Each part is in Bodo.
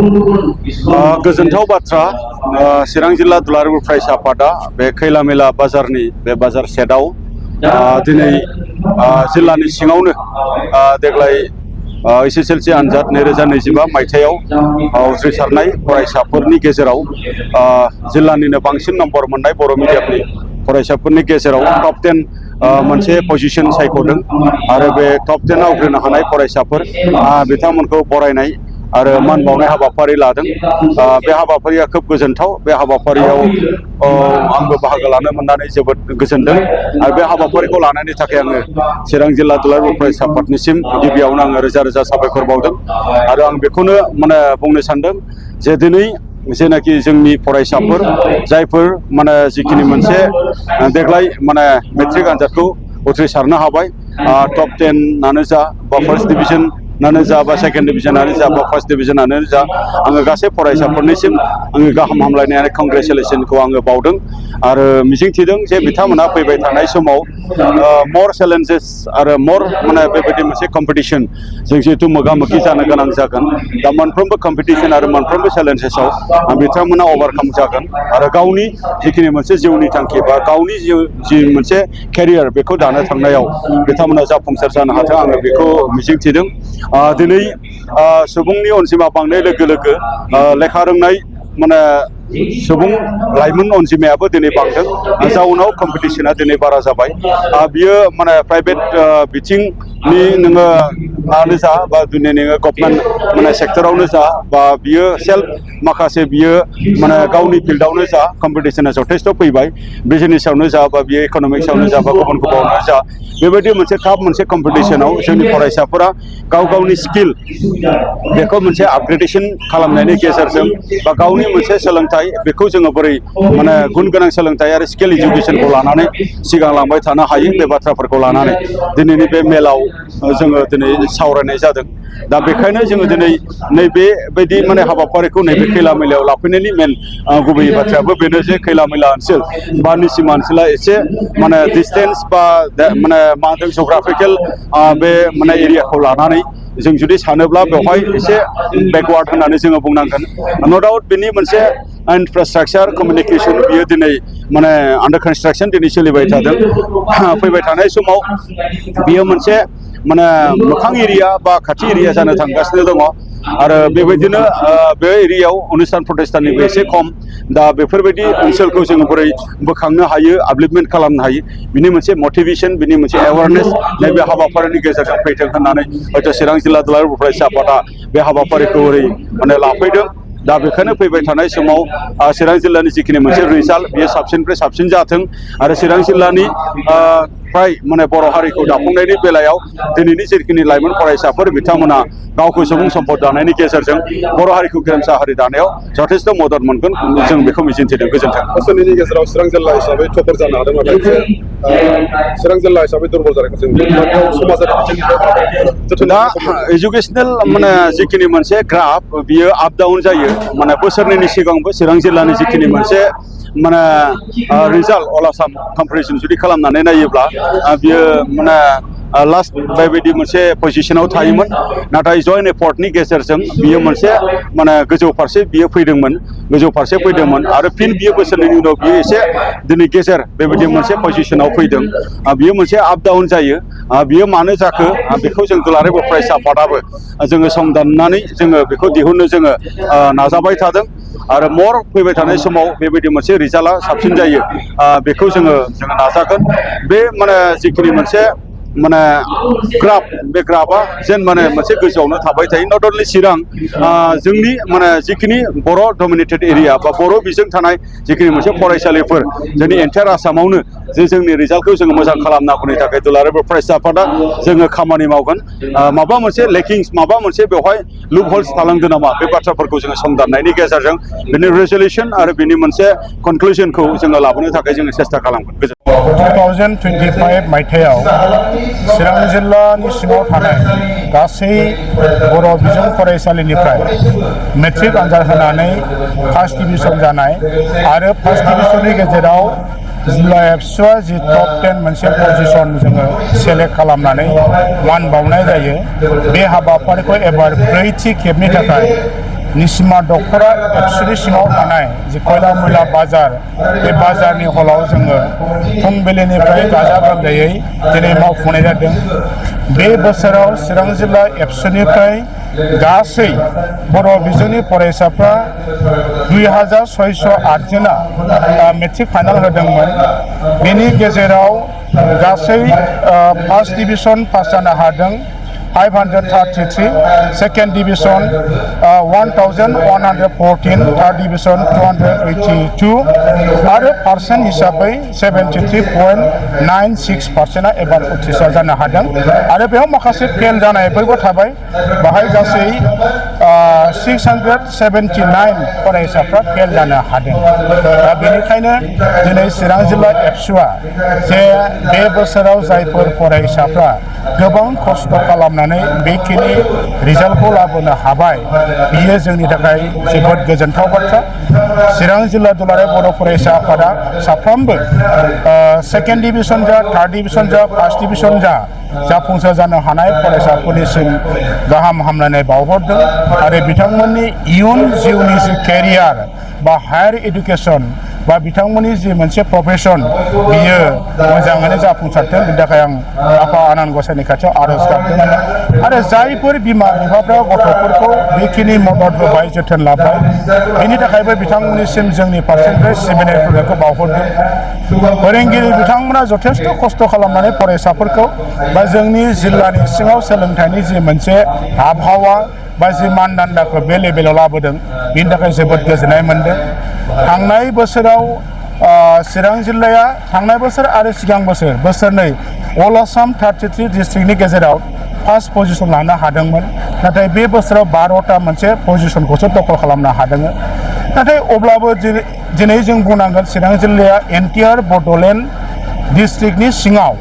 गोजोनथाव बाथ्रा चिरां जिल्ला दुलाराय फरायसा आफादा बे खैलामैला बाजारनि बे बाजार सेटआव दिनै जिल्लानि सिङावनो देग्लाय एसएसएलसि आनजाद 2025 मायथाइयाव उथ्रिसारनाय फरायसाफोरनि गेजेराव जिल्लानिनो बांसिन नम्बर मोननाय बर' मिडियामनि फरायसाफोरनि गेजेराव टप 10 मोनसे पजिशन सायख'दों आरो बे टप 10 आवग्रिनो हानाय फरायसाफोर बिथांमोनखौ बरायनाय आरो मान बावनाय हाबाफारि लादों। बे हाबाफारिया खोब गोजोनथाव। बे हाबाफारियाव आंबो बाहागो लानो मोननानै जोबोद गोजोनदों आरो बे हाबाफारिखौ लानायनि थाखाय आङो चिरां जिल्ला दुलाराय फरायसा आफादनिसिम गिबियावनो आङो रोजा रोजा साबायखर बावदों आरो आं बेखौनो बुंनो सानदों जे दिनै जेनाखि जोंनि फरायसाफोर जायफोर जिखिनि मोनसे देग्लाय मेट्रिक आनजादखौ उथ्रिसारनो हाबाय टप 10 आनो जा बा फार्स्ट डिभिजन नानो जा बा सेकेंड डिभिजनानो जा बा फार्स्ट डिभिजनानो जा आङो गासै फरायसाफोरनिसिम आङो गाहाम हामलायनाय आरो कंग्रेचुलेसनखौ आङो बावदों आरो मिजिंथिदों जे बिथांमोना फैबाय थानाय समाव मर चेलेन्जेस आरो मर बेबायदि मोनसे कम्पिटिशन जों जिहेतु मोगा मोगि जानो गोनां जागोन दा मोनफ्रोमबो कम्पिटिशन आरो मोनफ्रोमबो चेलेन्जेसआव बिथांमोना ओभारकाम जागोन आरो गावनि जिखिनि मोनसे जिउनि थांखि बा गावनि जि मोनसे केरियार बेखौ दानो थांनायाव बिथांमोना जाफुंसार जानो हाथों आङो बेखौ मिजिंथिदों। दिनै सुबुंनि अनजिमा बांनाय लोगो लोगो लेखा रोंनाय सुबुं लाइमोन अनजिमायाबो दिनै बांदों जाउनाव कम्पिटिशना दिनै बारा जाबाय। बियो प्राइभेट बिथिंनि नोङो जा बा दिनै नोङो गभर्नमेन्ट सेक्टरावनो जा बा बियो सेल्फ माखासे बियो गावनि फिल्डआवनो जा कम्पिटिशना जथेस्थ फैबाय बिजनेसावनो जा बा बियो इकनमिक्सआवनो जा बा गुबुन गुबुनावनो जा बेबायदि मोनसे टाफ मोनसे कम्पिटिशनाव जोंनि फरायसाफोरा गाव गावनि स्किल बेखौ मोनसे आपग्रेडेशन खालामनायनि गेजेरजों बा गावनि मोनसे सोलोंथाइ बेखौ जोङो बोरै गुन गोनां सोलोंथाइ आरो स्किल एजुकेशनखौ लानानै सिगांलांबाय थानो हायो बे बाथ्राफोरखौ लानानै दिनैनि बे मेलाव जोङो दिनै सावरायनाय जादों। दा बेखायनो जोङो दिनै नैबेबायदि हाबाफारिखौ नैबे खैलामैलायाव लाफैनायनि मेन गुबै बाथ्रायाबो बेनो जे खैलामैला ओनसोल बा निसिमा ओनसोला एसे डिस्टेन्स बा मा होनदों जग्राफिकेल बे एरियाखौ लानानै जों जुदि सानोब्ला बेवहाय एसे बेकवार्ड होननानै जोङो बुंनांगोन। नो डाउट बेनि मोनसे इनफ्रास्ट्राक्चार कमिउनिकेशन बियो दिनै आन्डार कनस्ट्राक्शन दिनै सोलिबाय थादों। फैबाय थानाय समाव बियो मोनसे मोखां एरिया बा खाथि एरिया जानो थांगासिनो दङ आरो बेबायदिनो बे एरियायाव अनुस्थान प्रतिष्ठाननिबो एसे खम। दा बेफोरबायदि ओनसोलखौ जोङो बोरै बोखांनो हायो आपलिफ्टमेन्ट खालामनो हायो बिनि मोनसे मटिभेशन बिनि मोनसे एवारनेस नैबे हाबाफारिनि गेजेरजों फैथों होननानै हयथ' चिरां जिल्ला दुलाराय फरायसा आफादा बे हाबाफारिखौ ओरै लाफैदों। दा बेखायनो फैबाय थानाय समाव चिरां जिल्लानि जिखिनि मोनसे रिजाल्ट बियो साबसिननिफ्राय साबसिन जाथों आरो चिरां जिल्लानि फ्राय बर' हारिखौ दाफुंनायनि बेलायाव दिनैनि जिखिनि लाइमोन फरायसाफोर बिथांमोना गावखौ सुबुं सम्पद दानायनि गेजेरजों बर' हारिखौ गेरेमसा हारि दानायाव जथेस्थ मदद मोनगोन जों बेखौ मिजिंथिदों। गोजोन्थों। बोसोरनि गेजेराव चिरां जिल्ला हिसाबै टपार जानो हादों नाथाय चिरां जिल्ला हिसाबै दुर्बल जानायखौ जों समाजारि बिथिंनिफ्राय दा एजुकेसनेल जिखिनि मोनसे ग्राफ बियो आप डाउन जायो बोसोरनैनि सिगांबो चिरां जिल्लानि जिखिनि मोनसे रिजाल्ट अल आसाम कम्पेरिजन जुदि खालामनानै नायोब्ला बियो लास्ट बेबायदि मोनसे पजिशनाव थायोमोन नाथाय जयेन्ट एफर्टनि गेजेरजों बियो मोनसे गोजौ फारसे बियो फैदोंमोन आरो फिन बियो बोसोरनैनि उनाव बियो एसे दिनै गेजेर बेबायदि मोनसे पजिशनाव फैदों। बियो मोनसे आप डाउन जायो। बियो मानो जाखो बेखौ जों दुलाराय फरायसा आफादाबो जोङो संदाननानै जोङो बेखौ दिहुननो जोङो नाजाबाय थादों आरो मर फैबाय थानाय समाव बेबायदि मोनसे रिजाल्टआ साबसिन जायो बेखौ जोङो नाजागोन। बे जिखिनि मोनसे ग्राफ बे ग्राफआ जेन मोनसे गोजौआवनो थाबाय थायो। नट अनलि चिरां जोंनि जिखिनि बर' डमिनेटेड एरिया बा बर' बिजों थानाय जिखिनि मोनसे फरायसालिफोर जोंनि एन्टायार आसामावनो जे जोंनि रिजाल्टखौ जोङो मोजां खालामनांगौनि थाखाय दुलाराय फरायसा आफादा जोङो खामानि मावगोन। माबा मोनसे लेकिंस माबा मोनसे बेवहाय लुप हल्स थालांदों नामा बे बाथ्राफोरखौ जोङो संदाननायनि गेजेरजों बिनि रेजलिउसन आरो बिनि मोनसे कनक्लुजनखौ जोङो लाबोनो थाखाय जोङो सेस्था खालामगोन। 2025 मायथाइयाव चिरां जिल्लानि सिङाव थानाय गासै बर' बिजों फरायसालिनिफ्राय मेट्रिक आनजाद होनानै फार्स्ट डिभिजन जानाय आरो फार्स्ट डिभिजननि गेजेराव जिल्ला एबसुआ जि टप 10 मोनसे पजिशन जोङो सेलेक्ट खालामनानै मान बावनाय जायो। बे हाबाफारिखौ एबार ब्रैथि खेबनि थाखाय निसिमा दखरा एबसुनि सिङाव थानाय जे खयला मैला बाजार बे बाजारनि हलाव जोङो फुंबिलिनिफ्राय गाजा गोमजायै दिनै मावफुंनाय जादों। बे बोसोराव चिरां जिल्ला एबसुनिफ्राय गासै बर' बिजोंनि फरायसाफ्रा 2608 जना मेट्रिक फाइनाल होदोंमोन। बेनि गेजेराव गासै फार्स्ट डिभिजन पास जानो हादों 533, सेकेंड डिविजन 1114, थर्ड डिविजन 282 आरो पार्सेन्ट हिसाबै 73.96% एबार उथ्रिसार जानो हादों। आरो बेयाव माखासे फेल जानायफोरबो थाबाय। बाहाय गासै 679 फरायसाफ्रा फेल जानो हादों। दा बेनिखायनो दिनै चिरां जिल्ला एबसुआ जे बे बोसोराव जायफोर फरायसाफ्रा गोबां खस्थ' खालामनानै बेखिनि रिजाल्टखौ लाबोनो हाबाय, बियो जोंनि थाखाय जोबोद गोजोनथाव बाथ्रा। चिरां जिल्ला दुलाराय बर' फरायसा आफादा साफ्रोमबो सेकेंड डिविजन जा, थार्ड डिविजन जा, फार्स्ट डिविजन जा जाफुंसार जानो हानाय फरायसाफोरनिसिम गाहाम हामलायनाय बावहरदों आरो बिथांमोननि इयुन जिउनि जि केरियार बा हायार एडुकेसन बा बिथांमोननि जि मोनसे प्रफेसन बियो मोजाङैनो जाफुंसारथों। बेनि थाखाय आं आफा आनान गसाइनि खाथियाव आर'ज गाबदों। आरो जायफोर बिमा बिफाफ्रा गथ'फोरखौ बेखिनि मदद होबाय, जोथोन लाबाय, बेनि थाखायबो बिथांमोननिसिम जोंनि फारसेनिफ्राय सिबिनाय खुलुमनायखौ बावहरदों। फोरोंगिरि बिथांमोना जथेस्थ' खस्थ' खालामनानै फरायसाफोरखौ बा जोंनि जिल्लानि सिङाव सोलोंथाइनि जि मोनसे आबहावा बा जि मानदान्दाखौ बे लेभेलाव लाबोदों, बेनि थाखाय जोबोद गोजोननाय मोनदों। थांनाय बोसोराव चिरां जिल्लाया थांनाय बोसोर आरो सिगां बोसोरनै अल आसाम 33 डिस्ट्रिक्टनि गेजेराव फार्स्ट पजिशन लानो हादोंमोन। नाथाय बे बोसोराव 12टा मोनसे पजिशनखौसो दखल खालामनो हादों। नाथाय अब्लाबो दिनै जों बुंनांगोन चिरां जिल्लाया एन्टियार बड'लेण्ड डिस्ट्रिक्टनि सिङाव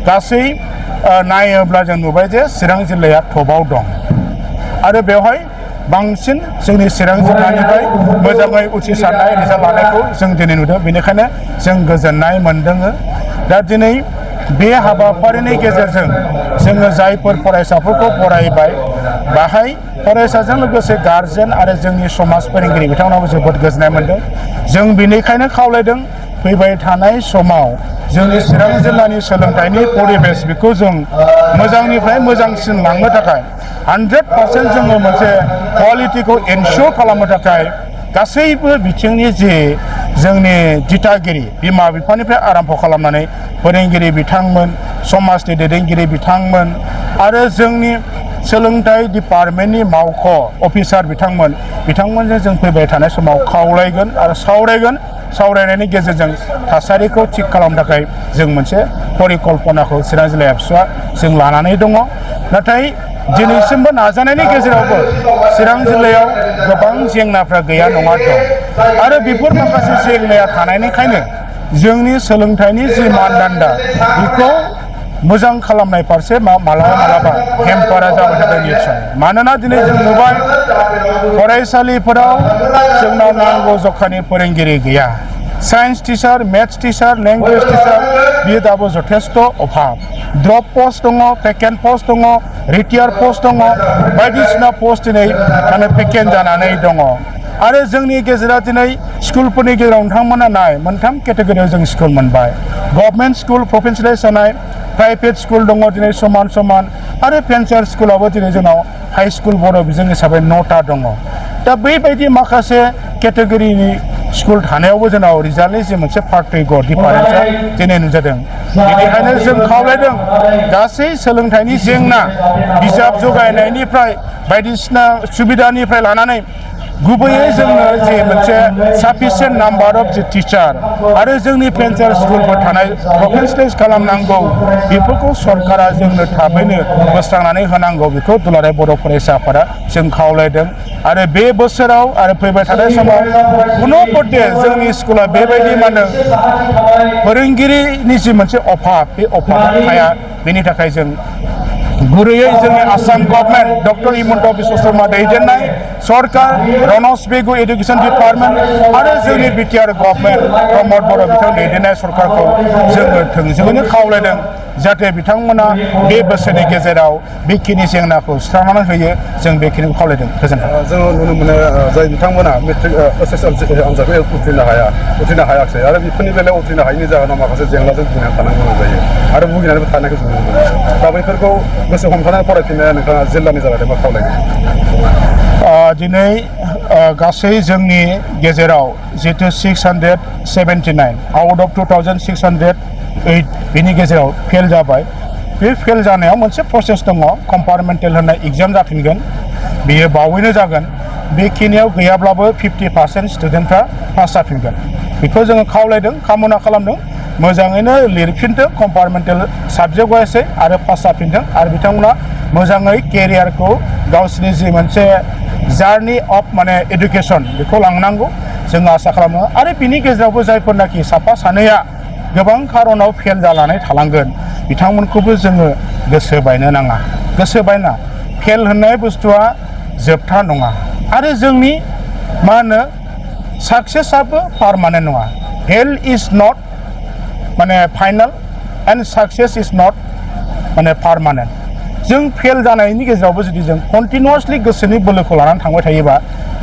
गासै नायोब्ला जों नुबाय जे चिरां जिल्लाया टपआव दं। आरो बेवहाय बांसिन जोंनि चिरां जिल्लानिफ्राय मोजाङै उथ्रिसारनाय रिजाल्ट लानायखौ जों दिनै नुदों। बेनिखायनो जों गोजोननाय मोनदों। दा दिनै बे हाबाफारिनि गेजेरजों जोङो जायफोर फरायसाफोरखौ बरायबाय, बाहाय फरायसाजों लोगोसे गार्जेन आरो जोंनि समाज फोरोंगिरि बिथांमोनाबो जोबोद गोजोननाय मोनदों। जों बेनिखायनो खावलायदों फैबाय थानाय समाव जोंनि चिरां जिल्लानि सोलोंथाइनि परिबेस बेखौ जों मोजांनिफ्राय मोजांसिन लांनो थाखाय 100% जोङो मोनसे क्वालिटिखौ एनश्योर खालामनो थाखाय गासैबो बिथिंनि जि जोंनि दिथागिरि बिमा बिफानिफ्राय आरम्भ खालामनानै फोरोंगिरि बिथांमोन, समाजनि दैदेनगिरि बिथांमोन आरो जोंनि सोलोंथाइ डिपार्टमेन्टनि मावख' अफिसार बिथांमोनजों जों फैबाय थानाय समाव खावलायगोन आरो सावरायगोन। सावरायनायनि गेजेरजों थासारिखौ थिग खालामनो थाखाय जों मोनसे परिकल्पनाखौ चिरां जिल्ला एबसुआ जों लानानै दङ। नाथाय दिनैसिमबो नाजानायनि गेजेरावबो चिरां जिल्लायाव गोबां जेंनाफ्रा गैया नङा दं। आरो बेफोर माखासे जेंनाया थानायनिखायनो जोंनि सोलोंथाइनि जि मानदान्दा बेखौ मोजां खालामनाय फारसे मालाबा हेम्पारा जाबाय थादों निसय। मानोना दिनै जों नुबाय फरायसालिफोराव जोंनाव नांगौ जखानि फोरोंगिरि गैया। Science teacher, maths teacher, language teacher बियो दाबो जथेस्थ' अभाब। ड्रप पस्ट दङ, भेकेन्ट पस्ट दङ, रिटायार पस्ट दङ, बायदिसिना पस्ट दिनै भेकेन्ट जानानै दङ। आरो जोंनि गेजेराव दिनै स्कुलफोरनि गेजेराव नोंथांमोना नाय मोनथाम केटेगरियाव जों स्कुल मोनबाय। गभर्नमेन्ट स्कुल प्रभिन्सियेलाइज जानाय, प्राइभेट स्कुल दङ दिनै समान आरो भेन्सार स्कुलावबो दिनै जोंनाव हाई स्कुल बर' बिजों हिसाबै 9टा दङ। दा बैबायदि माखासे केटेगरिनि स्कुल थानायावबो जोंनाव रिजाल्टनि जि मोनसे पार्थक्य डिफारेन्सआ दिनै नुजादों। बेनिखायनो जों खावलायदों गासै सोलोंथाइनि जेंना बिजाब जगायनायनिफ्राय बायदिसिना सुबिदानिफ्राय लानानै गुबैयै जोंनो जे मोनसे sufficient number of G teacher आरो जोंनि भेन्सार स्कुलफोर थानाय प्रभिन्सियेलाइज खालामनांगौ, बेफोरखौ सरकारा जोंनो थाबैनो बोस्रांनानै होनांगौ। बेखौ दुलाराय बर' फरायसा आफादा जों खावलायदों। आरो बे बोसोराव आरो फैबाय थानाय समाव पुनःपदे जोंनि स्कुला बेबायदि फोरोंगिरिनि जि मोनसे अभाब, बे अभाबा थाया। बेनि थाखाय जों गुरैयै जोंनि आसाम गभर्नमेन्ट डक्टर हिमन्त बिश्व शर्मा दैदेननाय सरकार रनज पेगु एडुकेशन डिपार्टमेन्ट आरो जोंनि बिटिआर गभर्नमेन्ट प्रमद बर' बिथां दैदेननाय सरकारखौ जोङो थोंजोङैनो खावलायदों जाहाथे बिथांमोना बे बोसोरनि गेजेराव बेखिनि जेंनाखौ सुस्रांनानै होयो जों बेखिनिखौ खावलायदों गोजोन्थों। जोङो नुनो मोनो जाय बिथांमोना मेट्रिक SSLC आनजादखौ उथ्रिनो हायाखै आरो बेफोरनि बेलायाव उथ्रिनो हायैनि जाहोनाव माखासे जेंनाजों भुगिनानै थानांगौ गोनां जायो आरो भुगिनानैबो थानायखौ जों नुनो मोनो दा बैफोरखौ गोसो हमथानानै फरायफिननो नोंथाङा जिल्लानि जानानै मा खावलायगोन? दिनै गासै जोंनि गेजेराव जितु 679 आउट अफ 2608 बेनि गेजेराव फेल जाबाय बे फेल जानायाव मोनसे प्रसेस दङ कम्पार्टमेन्टेल होननाय एग्जाम जाफिनगोन बेयो बावैनो जागोन बेखिनियाव गैयाब्लाबो 50% स्टुडेन्टफ्रा पास जाफिनगोन बेखौ जोङो खावलायदों कामना खालामदों मोजाङैनो लिरफिनथों कम्पार्टमेन्टेल साबजेक्ट वाइसै आरो पास जाफिनथों आरो बिथांमोना मोजाङै केरियारखौ गावसिनि जि मोनसे जार्नि अफ माने एडुकेसन बेखौ लांनांगौ जों आसा खालामो आरो बिनि गेजेरावबो जायफोरनाखि साफा सानैया गोबां खारनाव फेल जानानै थालांगोन बिथांमोनखौबो जोङो गोसो बायनो नाङा गोसो बायना फेल होननाय बुस्थुआ जोबथा नङा आरो जोंनि मा होनो साक्सेसआबो पारमानेन्ट नङा फेल इज नट माने final and success is not माने पारमानेन्ट जों फेल जानायनि गेजेरावबो जुदि जों कन्टिनिउसलि गोसोनि बोलोखौ लानानै थांबाय थायोबा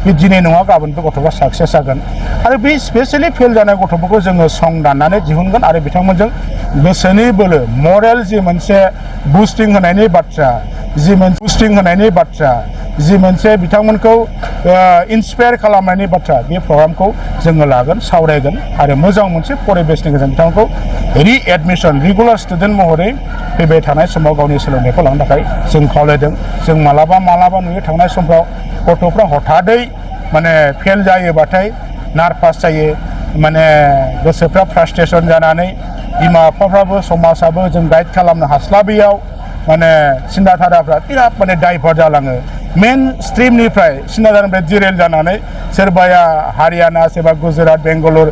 बे दिनै नङा गाबोनबो गथ'फ्रा साक्सेस जागोन आरो बे स्पेसियेलि फेल जानाय गथ'फोरखौ जोङो सं दाननानै दिहुनगोन आरो बिथांमोनजों गोसोनि बोलो मरेल जि मोनसे बुस्टिं होनायनि बाथ्रा जि मोनसे बिथांमोनखौ इन्सपायार खालामनायनि बाथ्रा बे प्रग्रामखौ जोङो लागोन सावरायगोन आरो मोजां मोनसे परिबेसनि गेजेरजों बिथांमोनखौ रिएडमिसन रेगुलार स्टुडेन्ट महरै फैबाय थानाय समाव गावनि सोलोंथाइखौ लानो थाखाय जों खावलायदों जों मालाबा नुयो थांनाय समफ्राव गथ'फ्रा हथादै माने फेल जायोबाथाय नार्भास जायो माने गोसोफ्रा फ्रास्ट्रेसन जानानै बिमा बिफाफ्राबो समाजाबो जों गाइड खालामनो हास्लाबैयाव माने सिन्थाधाराफ्रा बिराद माने डाइभार्ट जालाङो मेन स्ट्रिमनिफ्राय सिन्थाधारानिफ्राय डिरेल जानानै सोरबाया हारियाना सोरबा गुजरात बेंगालुर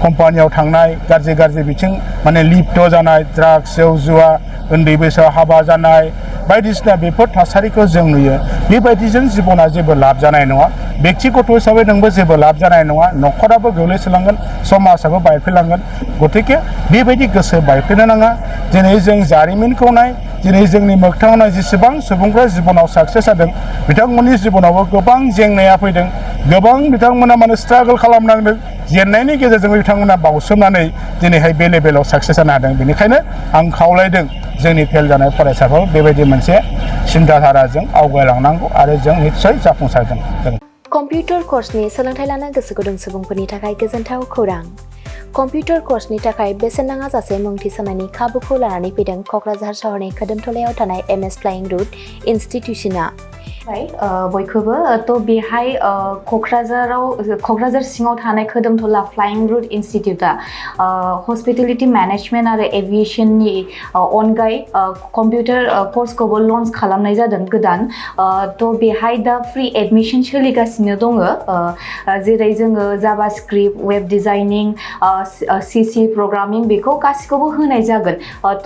कम्पानियाव थांनाय गाज्रि बिथिं माने लिप्त जानाय ड्राग्स जौ जुवा उन्दै बैसोआव हाबा जानाय बायदिसिना बेफोर थासारिखौ जों नुयो बेबायदिजों जिबना जेबो लाब जानाय नङा बेक्तिगत हिसाबै नोंबो जेबो लाब जानाय नङा न'खराबो गोग्लैसोलांगोन समाजाबो बायफ्लेलांगोन गतिके बेबायदि गोसो बायफ्लेनो नाङा दिनै जों जारिमिनखौ नाय दिनै जोंनि मोगथाङाव नाय जेसेबां सुबुंफ्रा जिबनाव साक्सेस जादों बिथांमोननि जिबनावबो गोबां जेंनाया फैदों गोबां बिथांमोना माने स्ट्रागल खालामनांदों जेननायनि गेजेरजों बिथांमोना बावसोमनानै दिनैहाय बे लेभेलाव साक्सेस जानो हादों बेनिखायनो आं खावलायदों जोंनि फेल जानाय फरायसाफोर बेबायदि मोनसे सिन्थाधाराजों आवगायलांनांगौ आरो जों निस्सय जाफुंसारगोन। कम्पिउटार कर्सनि सोलोंथाइ लानो गोसो गुदुं सुबुंफोरनि थाखाय गोजोनथाव खौरां कम्पिउटार कर्सनि थाखाय बेसेन नाङा जासे मुं थिसननायनि खाबुखौ लानानै फैदों क'क्राझार सहरनि खोदोमथलायाव थानाय MS फ्लाइं रुट इनस्टिट्यूशना बयखौबो थ' बेहाय क'क्राझार सिङाव थानाय खोदोमथला फ्लाइं रुट इनस्टिट्यूटा हस्पिटेलिटी मेनेजमेन्ट आरो एभिएशननि अनगायै कम्पिउटार कर्सखौबो लन्च खालामनाय जादों गोदान थ' बेहाय दा फ्रि एडमिशन सोलिगासिनो दङ जेरै जोङो जाभास्क्रिप्ट वेब डिजाइनिं CC प्रोग्रामिं बेखौ गासिखौबो होनाय जागोन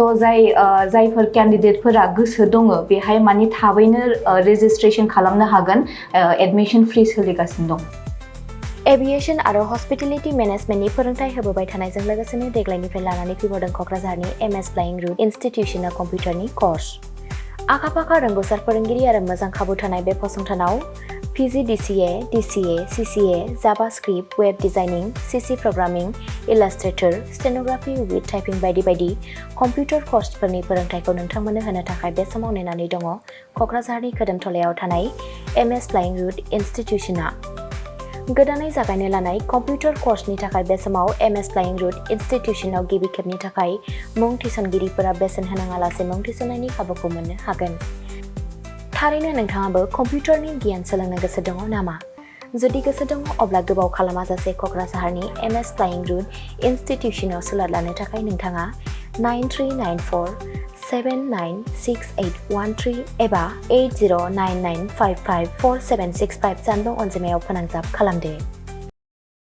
थ' जायफोर केन्डिडेटफोरा गोसो दङ बेहाय माने थाबैनो रेजिस्ट्रेशन खालामनो हागोन एडमिशन फ्रि सोलिगासिनो दं एभिएशन आरो हस्पिटेलिटी मेनेजमेन्टनि फोरोंथाय होबोबाय थानायजों लोगोसेनो देग्लायनिफ्राय लानानै फैबावदों क'क्राझारनि MS फ्लाइं रुट इनस्टिट्यूशना कम्पिउटारनि कर्स आखा-फाखा रोंगौसार फोरोंगिरि आरो मोजां खाबु थानाय बे फसंथानाव PGDCA, DCA, CCA, JavaScript, web designing, CC programming, illustrator, stenography with typing बायदि बायदि कम्पिउटार कर्सफोरनि फोरोंथायखौ नोंथांमोननो होनो थाखाय बे समाव नेनानै दङ क'क्राझारनि खोदोमथलायाव थानाय MS फ्लाइं रुट इनस्टिट्यूशना गोदानै जागायनो लानाय कम्पिउटार कर्सनि थाखाय बे समाव MS फ्लाइं रुट इनस्टिट्यूशनाव गिबि खेबनि थाखाय मुं थिसनगिरिफोरा बेसेन होनाङालासे मुं थिसननायनि खाबुखौ मोननो हागोन थारैनो नोंथाङाबो कम्पिउटारनि गियान सोलोंनो गोसो दङ नामा जुदि गोसो दङ अब्ला गोबाव खालामाजासे क'क्राझारनि MS फ्लाइं रुट इनस्टिट्यूशनाव सुलाद लानो थाखाय नोंथाङा 9394796813 एबा 8099554765 जानबुं अनजिमायाव फोनांजाब खालामदो